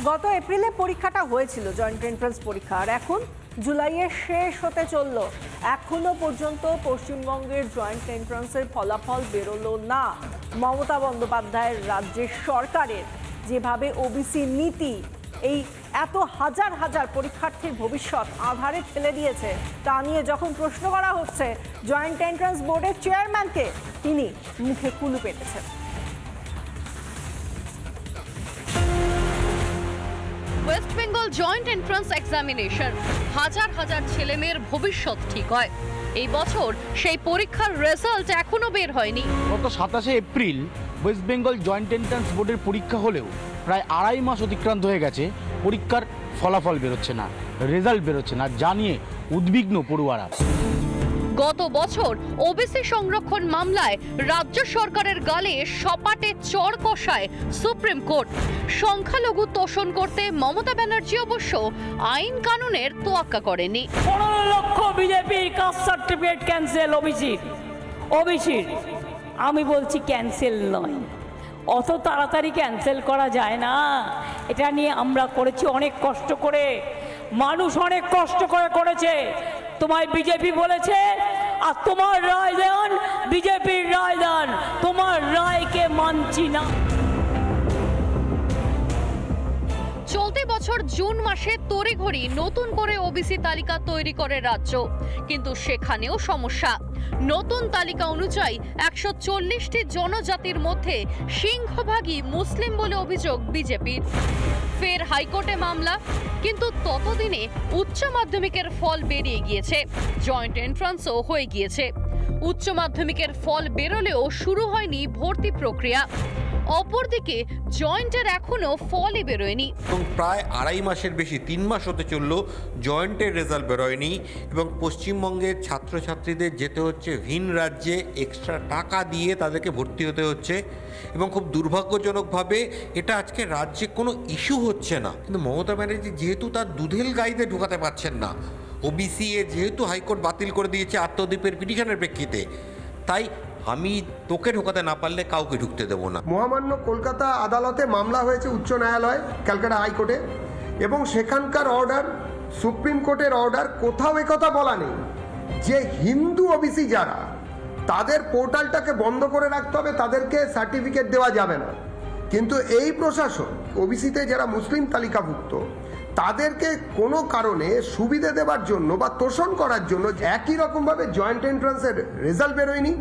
গত এপ্রিলে পরীক্ষাটা হয়েছিল জয়েন্ট এন্ট্রান্স পরীক্ষা, আর এখন জুলাইয়ে শেষ হতে চলল। এখনো পর্যন্ত পশ্চিমবঙ্গের জয়েন্ট এন্ট্রান্সের ফলাফল বেরোলো না। মমতা বন্দ্যোপাধ্যায়ের রাজ্যের সরকারের যেভাবে ওবিসি নীতি এই এত হাজার হাজার পরীক্ষার্থীর ভবিষ্যৎ আধারে ঠেলে দিয়েছে, তা নিয়ে যখন প্রশ্ন করা হচ্ছে জয়েন্ট এন্ট্রান্স বোর্ডের চেয়ারম্যানকে, তিনি মুখে কুলু পেটেছেন। West Bengal joint entrance examination, হাজার হাজার ছেলেমেয়ের ভবিষ্যৎ ঠিক হয়। এই বছর সেই পরীক্ষার রেজাল্ট এখনো বের হয়নি। গত 27শে April West Bengal joint entrance বোর্ডের পরীক্ষা হলেও প্রায় 2.5 মাস অতিক্রান্ত হয়ে গেছে, পরীক্ষার ফলাফল বেরোচ্ছে না, রেজাল্ট বেরোচ্ছে না, জানিয়ে উদ্বিগ্ন পড়ুয়ারা। গত বছর ওবিসি সংরক্ষণ মামলায় রাজ্য সরকারের গালে সপাটে চড় কষায় সুপ্রিম কোর্ট। সংখ্যালঘু তোষণ করতে মমতা ব্যানার্জি অবশ্য আইন কানুনের তোয়াক্কা করেনি। 15 লক্ষ বিজেপির কাস্ট সার্টিফিকেট ক্যান্সেল ওবিসির। আমি বলছি ক্যান্সেল নয়, অত তাড়াতাড়ি ক্যান্সেল করা যায় না। এটা নিয়ে আমরা করেছি অনেক কষ্ট করে, মানুষ অনেক কষ্ট করে করেছে। তোমায় বিজেপি বলেছে আর তোমার রায় দেন, বিজেপির রায় দেন, তোমার রায়কে মানছি না। চলতি বছর জুন মাসে তড়িঘড়ি নতুন করে ওবিসি তালিকা তৈরি করে রাজ্য, কিন্তু সেখানেও সমস্যা। নতুন তালিকা অনুযায়ী 140টি জনজাতির মধ্যে সিংহভাগই মুসলিম বলে অভিযোগ বিজেপির। ফের হাইকোর্টে মামলা, কিন্তু ততদিনে উচ্চ মাধ্যমিকের ফল বেরিয়ে গিয়েছে, জয়েন্ট এন্ট্রান্সও হয়ে গিয়েছে। উচ্চ মাধ্যমিকের ফল বেরোলেও শুরু হয়নি ভর্তি প্রক্রিয়া। অপরদিকে জয়েন্টের এখনো ফলই বেরোয়নি এবং প্রায় 2.5 মাসের বেশি 3 মাস হতে চলল জয়েন্টের রেজাল্ট বেরোয়নি এবং পশ্চিমবঙ্গের ছাত্রছাত্রীদের যেতে হচ্ছে ভিন রাজ্যে, এক্সট্রা টাকা দিয়ে তাদেরকে ভর্তি হতে হচ্ছে এবং খুব দুর্ভাগ্যজনকভাবে এটা আজকে রাজ্যে কোনো ইস্যু হচ্ছে না। কিন্তু মমতা ব্যানার্জি যেহেতু তার দুধেল গাইতে ঢুকাতে পারছেন না, ওবিসি যেহেতু হাইকোর্ট বাতিল করে দিয়েছে আত্মদ্বীপের পিটিশনের প্রেক্ষিতে, তাই আমি তোকে ঢোকাতে না পারলে কাউকে ঢুকতে দেবো না। মহামান্য কলকাতা আদালতে মামলা হয়েছে উচ্চ ন্যায়ালয়, ক্যালকাটা হাইকোর্টে, এবং সেখানকার অর্ডার, সুপ্রিম কোর্টের অর্ডার, কোথাও একথা বলা নেই যে হিন্দু ওবিসি যারা, তাদের পোর্টালটাকে বন্ধ করে রাখতে হবে, তাদেরকে সার্টিফিকেট দেওয়া যাবে না। কিন্তু এই প্রশাসন ওবিসিতে যারা মুসলিম তালিকাভুক্ত, তাদেরকে কোনো কারণে সুবিধা দেওয়ার জন্য বা তোষণ করার জন্য একই রকমভাবে জয়েন্ট এন্ট্রান্সের রেজাল্ট বেরোয়নি।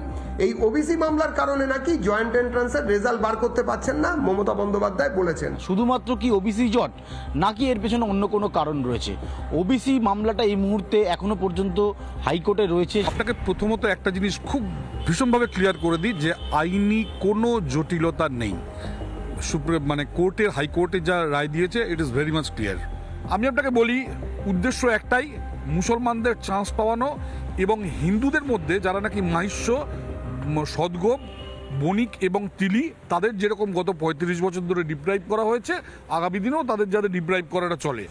এই ওবিসি মামলার কারণে নাকি জয়েন্ট এন্ট্রান্সের রেজাল্ট বার করতে পারছেন না, মমতা বন্দ্যোপাধ্যায় বলেছেন। শুধুমাত্র কি ওবিসি জট, নাকি এর পেছনে অন্য কোনো কারণ রয়েছে? ওবিসি মামলাটা এই মুহূর্তে এখনো পর্যন্ত হাইকোর্টে রয়েছে। আপনাকে প্রথমত একটা জিনিস খুব ভীষণভাবে ক্লিয়ার করে দিই যে আইনি কোনো জটিলতা নেই। কোর্টের, হাইকোর্টে যা রায় দিয়েছে, it is very much clear. আমি আপনাকে বলি, উদ্দেশ্য একটাই, মুসলমানদের চান্স পাওয়ানো এবং হিন্দুদের মধ্যে যারা নাকি মাহিষ্য, সদগোপ, বণিক এবং তিলি, তাদের যেরকম গত 35 বছর ধরে ডিপ্রাইভ করা হয়েছে, আগামী দিনেও তাদের যাদের ডিপ্রাইভ করাটা চলে।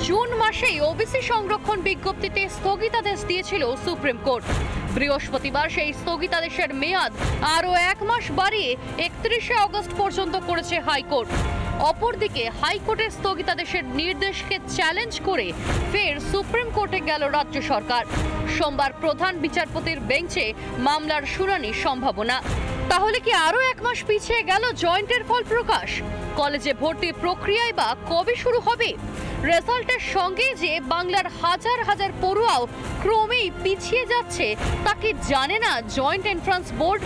জুন মাসেই ওবিসি সংরক্ষণ বিজ্ঞপ্তিতে স্থগিতাদেশ দিয়েছিল সুপ্রিম কোর্ট। বৃহস্পতিবার সেই স্থগিতাদেশের মেয়াদ আরও 1 মাস বাড়িয়ে 31শে অগস্ট পর্যন্ত করেছে হাইকোর্ট। অপরদিকে হাইকোর্টের স্থগিতাদেশের নির্দেশকে চ্যালেঞ্জ করে ফের সুপ্রিম কোর্টে গেল রাজ্য সরকার। সোমবার প্রধান বিচারপতির বেঞ্চে মামলার শুনানির সম্ভাবনা। তাহলে কি আরও 1 মাস পিছিয়ে গেল জয়েন্টের ফল প্রকাশ? কলেজে ভর্তির প্রক্রিয়ায় বা কবে শুরু হবে? রেজাল্টের সঙ্গে যে বাংলার হাজার হাজার পড়ুয়াও ক্রমেই পিছিয়ে যাচ্ছে, তা কি জানে না জয়েন্ট এন্ট্রান্স বোর্ড?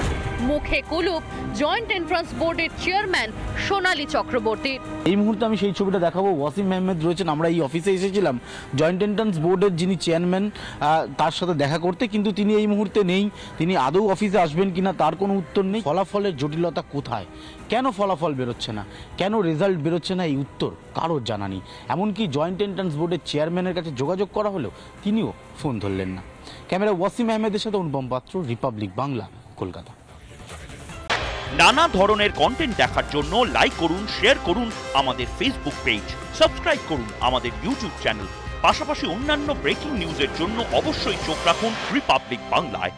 মুখে কুলুপ জয়েন্ট এন্ট্রান্স বোর্ডের চেয়ারম্যান সোনালী চক্রবর্তী। এই মুহূর্তে আমি সেই ছবিটা দেখাবো। ওয়াসিম আহমেদ রয়েছেন, আমরা এই অফিসে এসেছিলাম জয়েন্ট এন্ট্রান্স বোর্ডের যিনি চেয়ারম্যান, তার সাথে দেখা করতে, কিন্তু তিনি এই মুহূর্তে নেই। তিনি আদৌ অফিসে আসবেন কিনা তার কোনো উত্তর নেই। ফলাফলের জটিলতা কোথায়? কেন ফলাফল বেরোচ্ছে না? কেন রেজাল্ট বেরোচ্ছে না? এই উত্তর কারোর জানা নেই। এমনকি জয়েন্ট এন্ট্রান্স বোর্ডের চেয়ারম্যানের কাছে যোগাযোগ করা হলেও তিনিও ফোন ধরলেন না। ক্যামেরা ওয়াসিম আহমেদের সাথে অনুপম পাত্র, রিপাবলিক বাংলা, কলকাতা। নানা ধরনের কন্টেন্ট দেখার জন্য লাইক করুন, শেয়ার করুন আমাদের ফেসবুক পেজ, সাবস্ক্রাইব করুন আমাদের ইউটিউব চ্যানেল। পাশাপাশি অন্যান্য ব্রেকিং নিউজের জন্য অবশ্যই চোখ রাখুন রিপাবলিক বাংলায়।